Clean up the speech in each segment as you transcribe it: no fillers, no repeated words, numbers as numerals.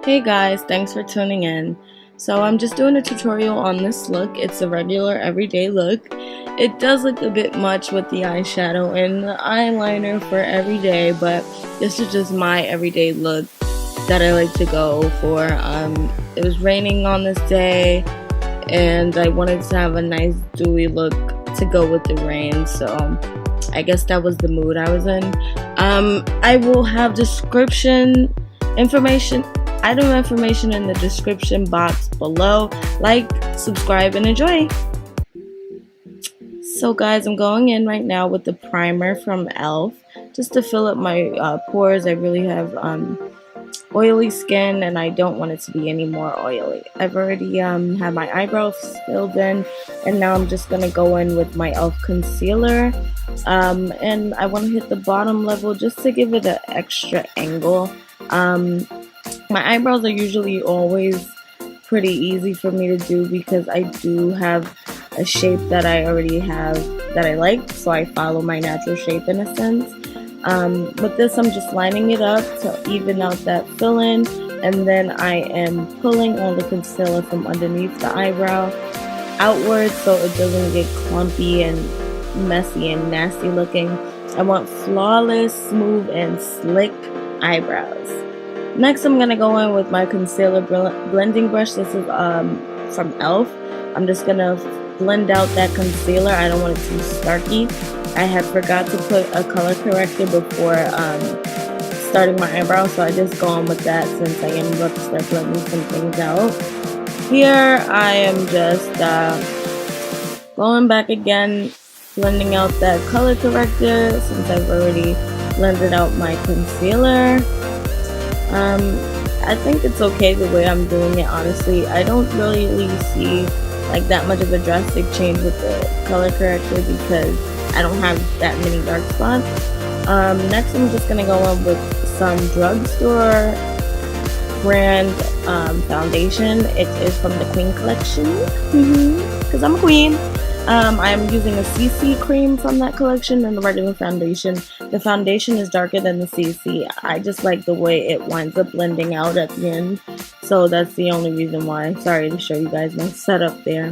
Hey guys, thanks for tuning in. So I'm just doing a tutorial on this look. It's a regular everyday look. It does look a bit much with the eyeshadow and the eyeliner for everyday, but this is just my everyday look that I like to go for. It was raining on this day and I wanted to have a nice dewy look to go with the rain, so I guess that was the mood I was in. I will have item information in the description box below. Like, subscribe, and enjoy. So guys, I'm going in right now with the primer from e.l.f. just to fill up my pores. I really have oily skin and I don't want it to be any more oily. I've already had my eyebrows filled in, and now I'm just gonna go in with my e.l.f. concealer, and I want to hit the bottom level just to give it an extra angle. My eyebrows are usually always pretty easy for me to do because I do have a shape that I already have that I like, so I follow my natural shape in a sense. With this, I'm just lining it up to even out that fill-in, and then I am pulling all the concealer from underneath the eyebrow outwards so it doesn't get clumpy and messy and nasty looking. I want flawless, smooth, and slick eyebrows. Next, I'm gonna go in with my concealer blending brush. This is from e.l.f. I'm just gonna blend out that concealer. I don't want it too starky. I had forgot to put a color corrector before starting my eyebrows, so I just go on with that since I am about to start blending some things out. Here I am just going back again, blending out that color corrector since I've already blended out my concealer. I think it's okay the way I'm doing it, honestly. I don't really see like that much of a drastic change with the color corrector because I don't have that many dark spots. Next, I'm just gonna go in with some drugstore brand foundation. It is from the Queen collection, because I'm a queen. I'm using a CC cream from that collection and the regular foundation. The foundation is darker than the CC. I just like the way it winds up blending out at the end, so that's the only reason why. Sorry to show you guys my setup there.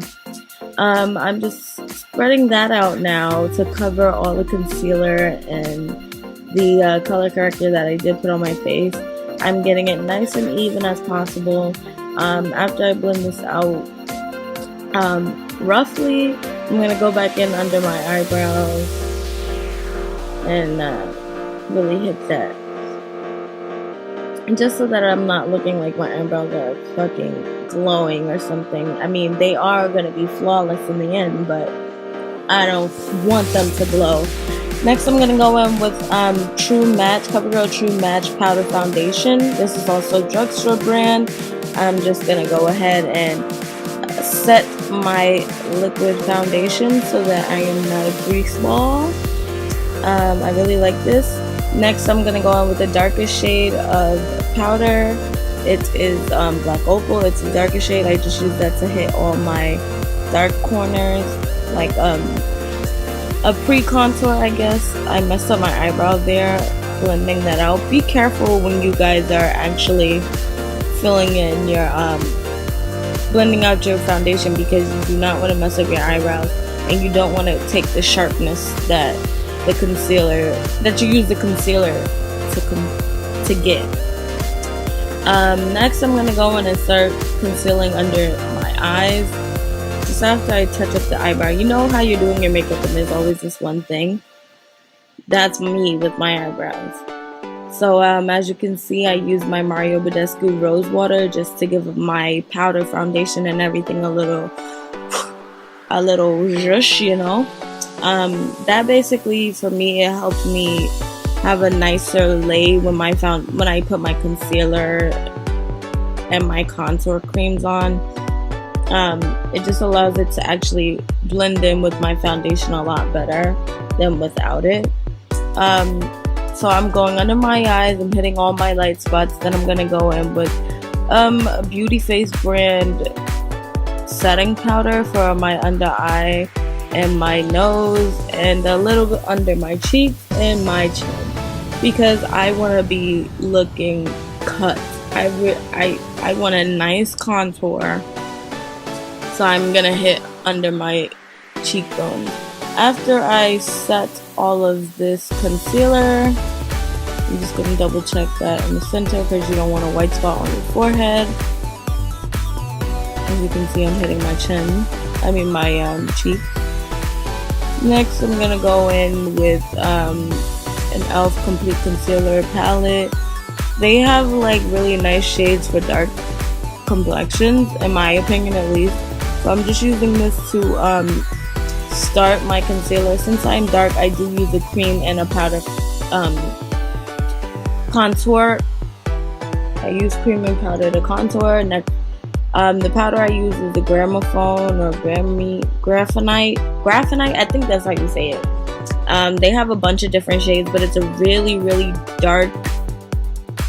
I'm just spreading that out now to cover all the concealer and the color corrector that I did put on my face. I'm getting it nice and even as possible. After I blend this out roughly, I'm going to go back in under my eyebrows and really hit that. And just so that I'm not looking like my eyebrows are fucking glowing or something. I mean, they are going to be flawless in the end, but I don't want them to glow. Next, I'm going to go in with True Match, CoverGirl True Match Powder Foundation. This is also a drugstore brand. I'm just going to go ahead and set my liquid foundation so that I am not a grease ball. I really like this. Next, I'm going to go in with the darkest shade of powder. It is Black Opal. It's the darkest shade. I just use that to hit all my dark corners, like a pre-contour, I guess. I messed up my eyebrow there, blending that out. Be careful when you guys are actually filling in your blending out your foundation, because you do not want to mess up your eyebrows, and you don't want to take the sharpness that the concealer you use the concealer to get. Next, I'm gonna go in and start concealing under my eyes just after I touch up the eyebrow. You know how you're doing your makeup and there's always this one thing? That's me with my eyebrows. So as you can see, I use my Mario Badescu Rose Water just to give my powder foundation and everything a little zhuzh, you know. That basically, for me, it helps me have a nicer lay when I put my concealer and my contour creams on. It just allows it to actually blend in with my foundation a lot better than without it. So I'm going under my eyes, I'm hitting all my light spots, then I'm gonna go in with a Beauty Face brand setting powder for my under eye and my nose and a little bit under my cheeks and my chin, because I want to be looking cut I want a nice contour, so I'm gonna hit under my cheekbone. After I set all of this concealer, I'm just gonna double check that in the center because you don't want a white spot on your forehead. As you can see, I'm hitting my chin, my cheek. Next, I'm gonna go in with an e.l.f. Complete Concealer palette. They have like really nice shades for dark complexions, in my opinion at least. So I'm just using this to start my concealer. Since I'm dark, I do use a cream and a powder contour. I use cream and powder to contour. Next, the powder I use is the Gramophone or Graphenite. I think that's how you say it. They have a bunch of different shades, but it's a really, really dark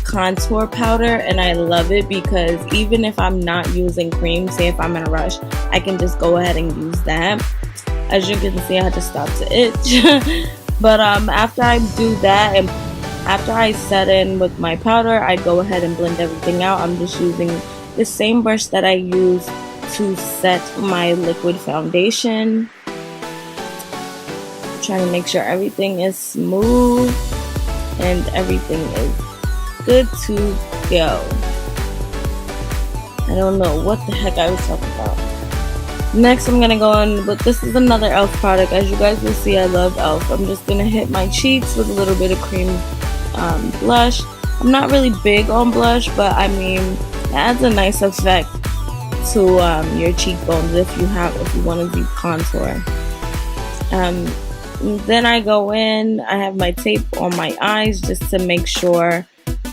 contour powder, and I love it because even if I'm not using cream, say if I'm in a rush, I can just go ahead and use that. As you can see, I had to stop to itch. But after I do that, and after I set in with my powder, I go ahead and blend everything out. I'm just using the same brush that I use to set my liquid foundation. Trying to make sure everything is smooth and everything is good to go. I don't know what the heck I was talking about. Next, I'm gonna go in, but this is another e.l.f. product. As you guys will see, I love e.l.f. I'm just gonna hit my cheeks with a little bit of cream blush. I'm not really big on blush, but I mean, it adds a nice effect to your cheekbones if you want to do contour. Then I go in. I have my tape on my eyes just to make sure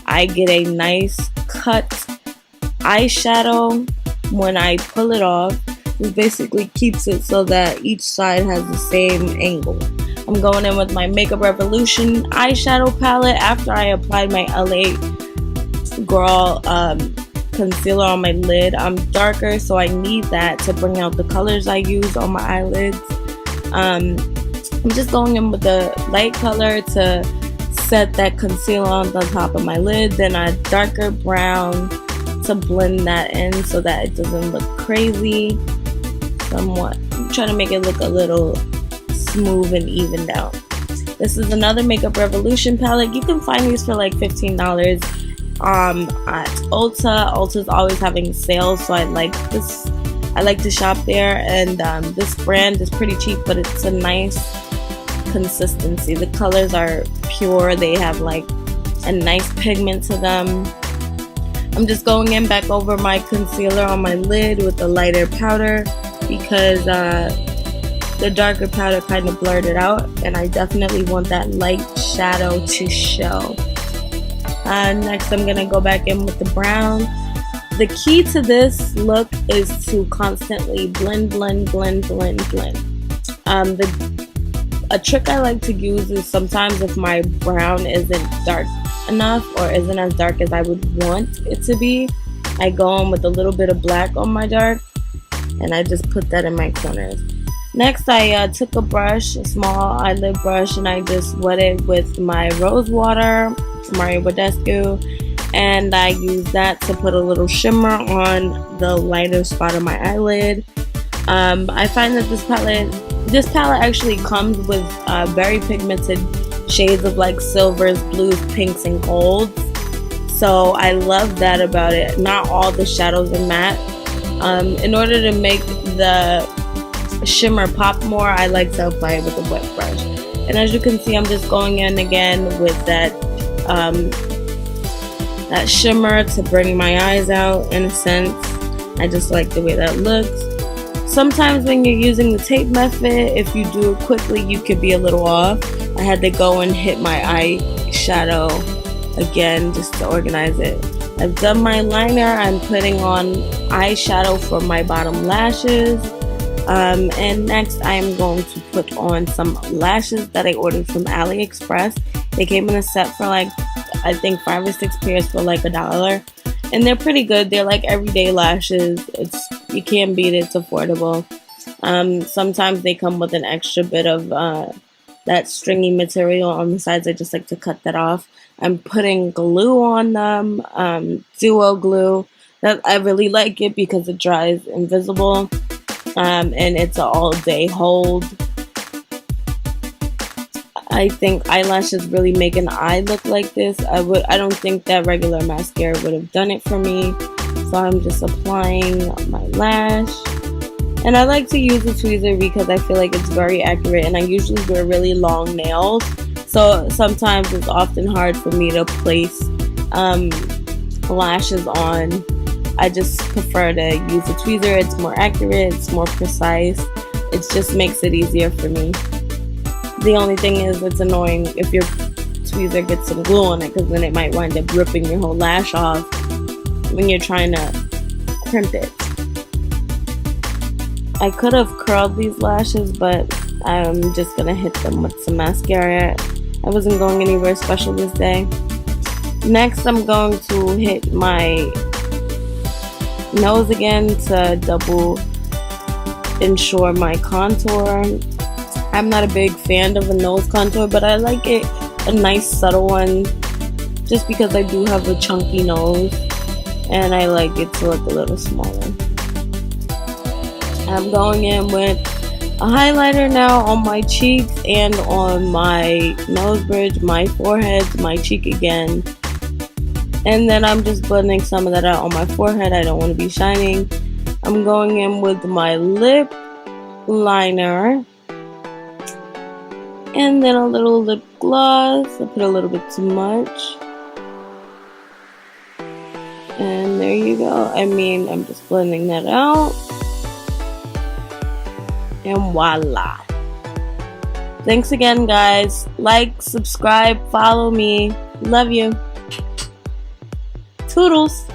I get a nice cut eyeshadow when I pull it off. It basically keeps it so that each side has the same angle. I'm going in with my Makeup Revolution eyeshadow palette after I applied my LA Girl concealer on my lid. I'm darker, so I need that to bring out the colors I use on my eyelids. I'm just going in with the light color to set that concealer on the top of my lid, then a darker brown to blend that in so that it doesn't look crazy. Somewhat, I'm trying to make it look a little smooth and evened out. This is another Makeup Revolution palette. You can find these for like $15 at Ulta. Ulta's always having sales, so I like to shop there. And this brand is pretty cheap, but it's a nice consistency. The colors are pure. They have like a nice pigment to them. I'm just going in back over my concealer on my lid with the lighter powder because the darker powder kind of blurred it out, and I definitely want that light shadow to show. Next, I'm gonna go back in with the brown. The key to this look is to constantly blend. A trick I like to use is sometimes if my brown isn't dark enough or isn't as dark as I would want it to be, I go in with a little bit of black on my dark and I just put that in my corners. Next, I took a brush, a small eyelid brush, and I just wet it with my rose water, Mario Badescu, and I used that to put a little shimmer on the lighter spot of my eyelid. I find that this palette actually comes with very pigmented shades of like silvers, blues, pinks, and golds. So I love that about it. Not all the shadows are matte. In order to make the shimmer pop more, I like to apply it with a wet brush. And as you can see, I'm just going in again with that that shimmer to bring my eyes out. In a sense, I just like the way that looks. Sometimes when you're using the tape method, if you do it quickly, you could be a little off. I had to go and hit my eyeshadow again just to organize it. I've done my liner. I'm putting on eyeshadow for my bottom lashes. And next I'm going to put on some lashes that I ordered from AliExpress. They came in a set for like, I think 5 or 6 pairs for like $1. And they're pretty good. They're like everyday lashes. You can't beat it. It's affordable. Sometimes they come with an extra bit of that stringy material on the sides. I just like to cut that off. I'm putting glue on them, duo glue. That I really like it because it dries invisible, and it's an all-day hold. I think eyelashes really make an eye look like this. I don't think that regular mascara would have done it for me. So I'm just applying my lash. And I like to use a tweezer because I feel like it's very accurate, and I usually wear really long nails. So sometimes it's often hard for me to place lashes on. I just prefer to use a tweezer. It's more accurate, it's more precise. It just makes it easier for me. The only thing is it's annoying if your tweezer gets some glue on it, because then it might wind up ripping your whole lash off when you're trying to crimp it. I could have curled these lashes, but I'm just gonna hit them with some mascara. I wasn't going anywhere special this day. Next, I'm going to hit my nose again to double ensure my contour. I'm not a big fan of a nose contour, but I like it a nice subtle one just because I do have a chunky nose and I like it to look a little smaller. I'm going in with a highlighter now on my cheeks and on my nose bridge, my forehead, my cheek again. And then I'm just blending some of that out on my forehead. I don't want to be shining. I'm going in with my lip liner. And then a little lip gloss. I put a little bit too much. And there you go. I'm just blending that out. And voila. Thanks again, guys. Like, subscribe, follow me. Love you. Toodles.